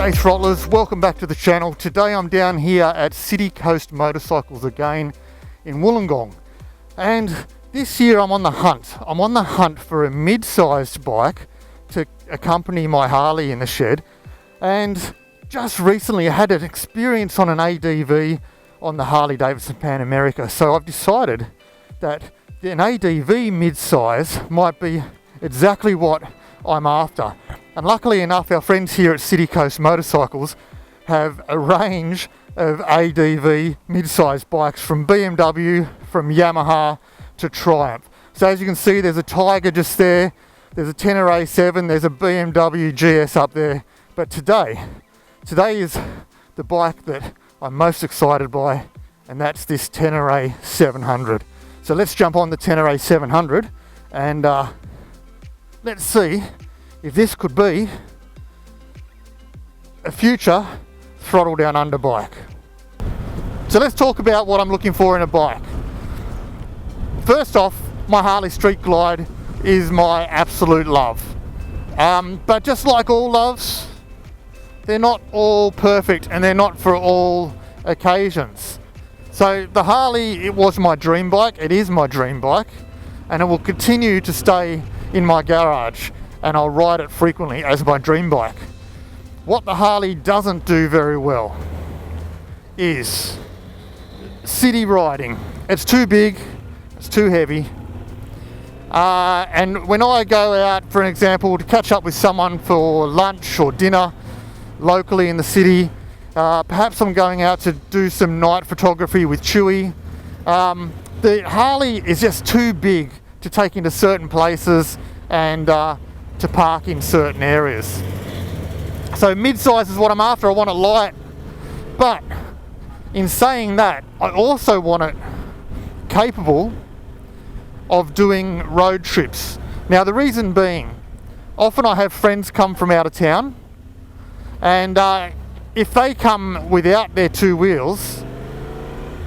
G'day throttlers, welcome back to the channel. Today I'm down here at City Coast Motorcycles again in Wollongong, and this year I'm on the hunt. I'm on the hunt for a mid-sized bike to accompany my Harley in the shed, and just recently I had an experience on an ADV on the Harley Davidson Pan America, so I've decided that an ADV mid-size might be exactly what I'm after. And luckily enough, our friends here at City Coast Motorcycles have a range of ADV mid-sized bikes from BMW, from Yamaha to Triumph. So as you can see, there's a Tiger just there, there's a Tenere 7, there's a BMW GS up there. But today is the bike that I'm most excited by, and that's this Tenere 700. So let's jump on the Tenere 700 and let's see if this could be a future throttle down under bike. So let's talk about what I'm looking for in a bike. First off, my Harley Street Glide is my absolute love. But just like all loves, they're not all perfect and they're not for all occasions. So the Harley, it was my dream bike, it is my dream bike, and it will continue to stay in my garage, and I'll ride it frequently as my dream bike. What the Harley doesn't do very well is city riding. It's too big, it's too heavy, and when I go out, for an example, to catch up with someone for lunch or dinner locally in the city, perhaps I'm going out to do some night photography with Chewy, the Harley is just too big to take into certain places and to park in certain areas. So mid-size is what I'm after. I want it light, but in saying that, I also want it capable of doing road trips. Now the reason being, often I have friends come from out of town, and if they come without their two wheels,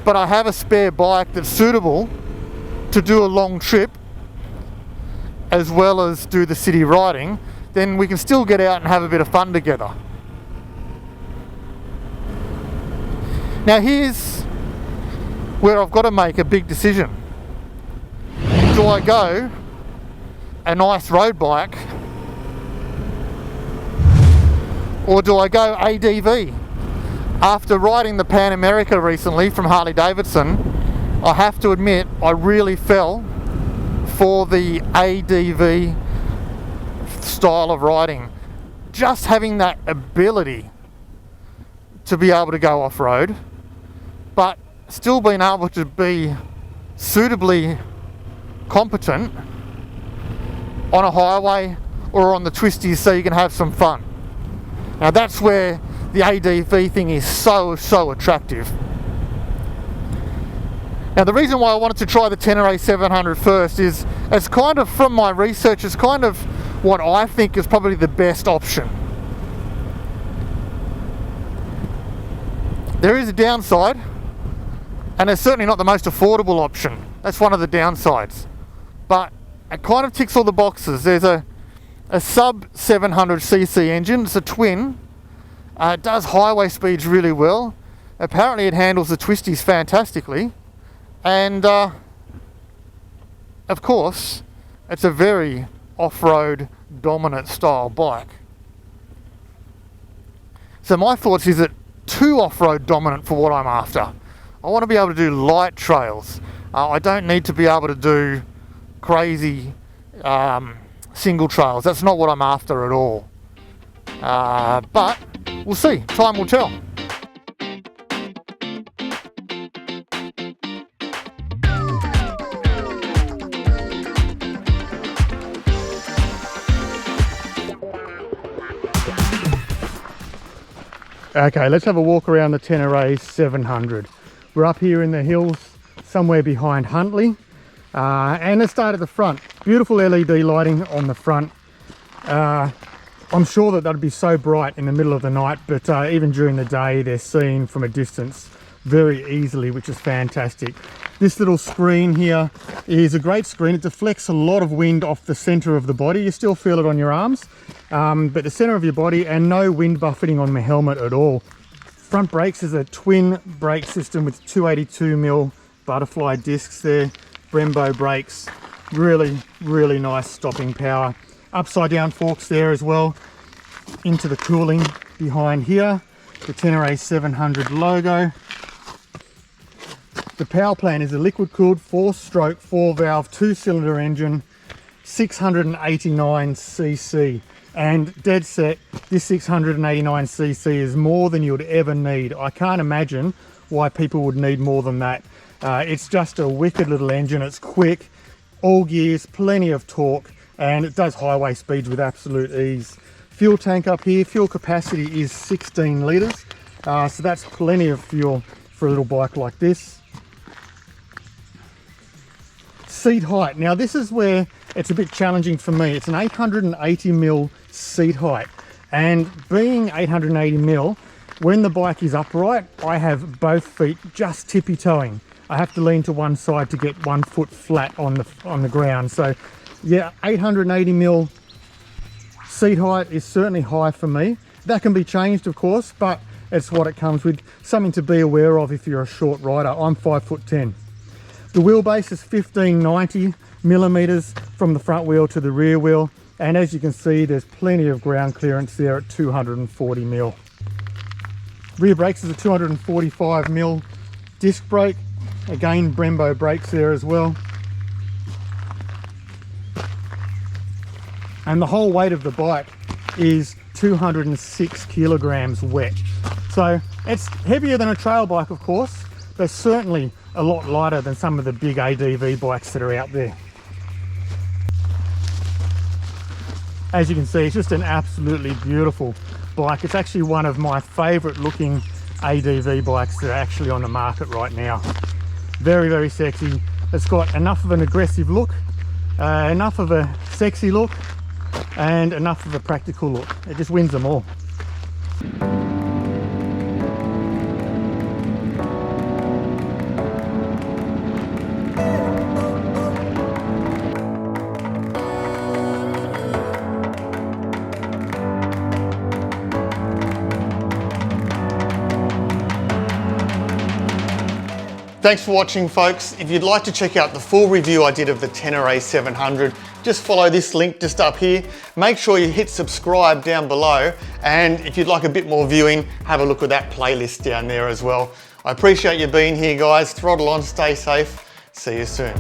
but I have a spare bike that's suitable to do a long trip as well as do the city riding, then we can still get out and have a bit of fun together. Now here's where I've got to make a big decision. Do I go a nice road bike, or do I go ADV? After riding the Pan America recently from Harley Davidson, I have to admit I really fell for the ADV style of riding. Just having that ability to be able to go off-road, but still being able to be suitably competent on a highway or on the twisties so you can have some fun. Now that's where the ADV thing is so attractive. Now the reason why I wanted to try the Tenere 700 first is, it's kind of, from my research, it's kind of what I think is probably the best option. There is a downside, and it's certainly not the most affordable option. That's one of the downsides. But it kind of ticks all the boxes. There's a sub 700cc engine, it's a twin. It does highway speeds really well. Apparently it handles the twisties fantastically. And of course, it's a very off-road dominant style bike. So my thoughts is it too off-road dominant for what I'm after. I want to be able to do light trails. I don't need to be able to do crazy single trails. That's not what I'm after at all. But we'll see. Time will tell. Okay, let's have a walk around the Tenere 700. We're up here in the hills, somewhere behind Huntley. And let's start at the front. Beautiful LED lighting on the front. I'm sure that that'd be so bright in the middle of the night, but even during the day, they're seen from a distance very easily, which is fantastic. This little screen here is a great screen. It deflects a lot of wind off the center of the body. You still feel it on your arms, but the center of your body, and no wind buffeting on my helmet at all. Front brakes is a twin brake system with 282mm butterfly discs there. Brembo brakes, really, really nice stopping power. Upside down forks there as well. Into the cooling behind here. The Tenere 700 logo. The power plant is a liquid cooled 4-stroke 4-valve 2-cylinder engine, 689cc, and dead set, this 689cc is more than you would ever need. I can't imagine why people would need more than that. It's just a wicked little engine. It's quick, all gears, plenty of torque, and it does highway speeds with absolute ease. Fuel tank up here, fuel capacity is 16 litres, so that's plenty of fuel for a little bike like this. Seat height. Now this is where it's a bit challenging for me. It's an 880mm seat height, and being 880mm, when the bike is upright, I have both feet just tippy toeing. I have to lean to one side to get 1 foot flat on the ground. So yeah, 880mm seat height is certainly high for me. That can be changed, of course, but it's what it comes with. Something to be aware of if you're a short rider. I'm 5'10". The wheelbase is 1590mm from the front wheel to the rear wheel, and as you can see, there's plenty of ground clearance there at 240mm. Rear brakes is a 245mm disc brake. Again, Brembo brakes there as well. And the whole weight of the bike is 206 kilograms wet. So it's heavier than a trail bike, of course, but certainly a lot lighter than some of the big ADV bikes that are out there. As you can see, it's just an absolutely beautiful bike. It's actually one of my favorite looking ADV bikes that are actually on the market right now. Very, very sexy. It's got enough of an aggressive look, enough of a sexy look, and enough of a practical look. It just wins them all. Thanks for watching, folks. If you'd like to check out the full review I did of the Tenere 700, just follow this link just up here. Make sure you hit subscribe down below, and if you'd like a bit more viewing, have a look at that playlist down there as well. I appreciate you being here, guys. Throttle on, stay safe. See you soon.